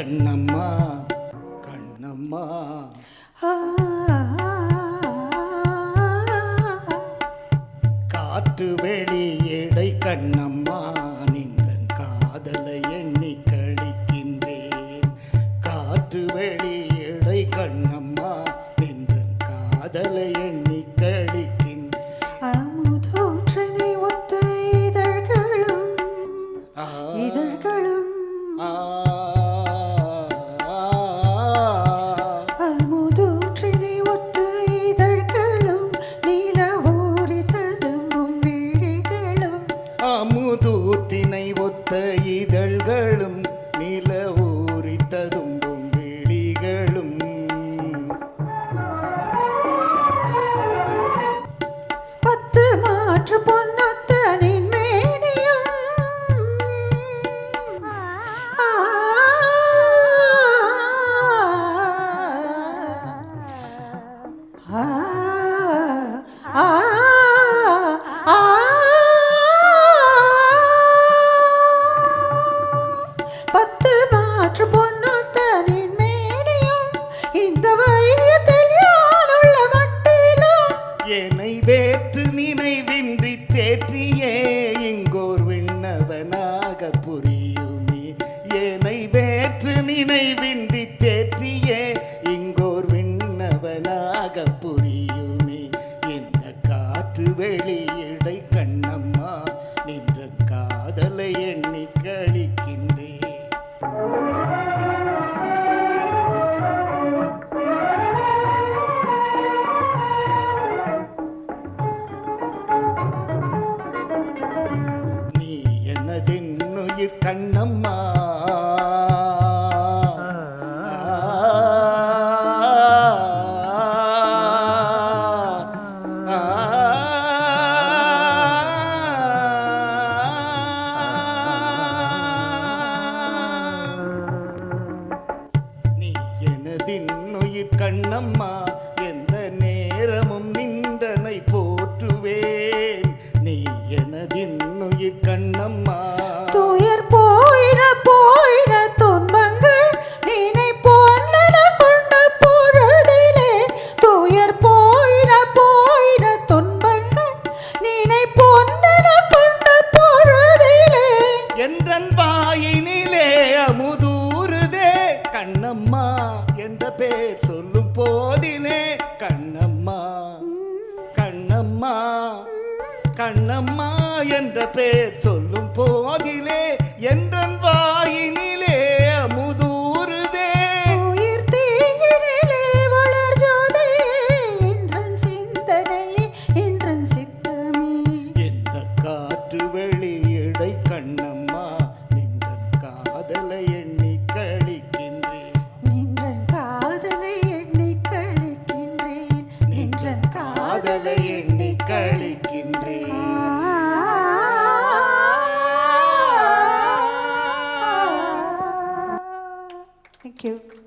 கண்ணம்மா கண்ணம்மா காற்று வெளியடை கண்ணம்மா நின்றன் காதலை எண்ணி கழிக்கின்றேன். காற்று வெளியடை கண்ணம்மா நின்றன் காதலை எண்ணி கழிக்கின்றேன். அமுதூற்றனை ஒத்த இதழ்களும் இதழ்களும் அமுதூற்றனை ஒத்த இதழ்களும் நீல ஊறித்ததும்பும் விழிகளும் அமுதூற்றினை ஒத்த இதழ்களும் நில ஊறித்ததும்பும் விழிகளும் பத்து மாற்று பொன்னொத்தனின் மேனியும் பத்து மாற்று பொன்னொத்தனின் மேனியும் இந்த வையத்தில் யாருள்ள மட்டிலும் என்னை வேற்று நினைவின்றி தேற்றியே இங்கோர் விண்ணவனாக புரியுமே. என்னை வேற்று நினைவின்றி தேற்றியே இங்கோர் விண்ணவனாக புரியுமே. இந்த காற்று வெளியிடை கண்ணம்மா நின்றன் காதலை எண்ணி கழிக்கின்றேன். நீ எனதென்னுயிர் கண்ணம்மா நீ எனதின்னுயிர் கண்ணம்மா எந்த நேரமும் நின்றனை போற்றுவேன். நீ எனதின்னுயிர் கண்ணம்மா துயர் போயின போயின துன்பங்கள் நீனை பொன்னென கொண்ட பொழுதிலே துயர் போயின போயின துன்பங்கள் நீனை பொன்னென கொண்ட பொழுதிலே என்றன் வாயினிலே அமுதூறுதே கண்ணம்மா என்ற பேர் சொல்லும் போதிலே கண்ணம்மா கண்ணம்மா கண்ணம்மா என்ற பேர் சொல்லும் போதிலே என்றன் வாயினிலே அமுதூறுதே. உயிர் தீயினிலே வளர் ஜோதியே என்றன் சிந்தனையே என்றன் சித்தமே எந்த காற்று வெளியிடை கண்ணம்மா நின்றன் காதலை எண்ணி கழிக்கின்றேன். நின்றன் காதலை எண்ணி கழிக்கின்றேன் நின்றன் காதலை எண்ணி கழிக்கின்றேன். Thank you.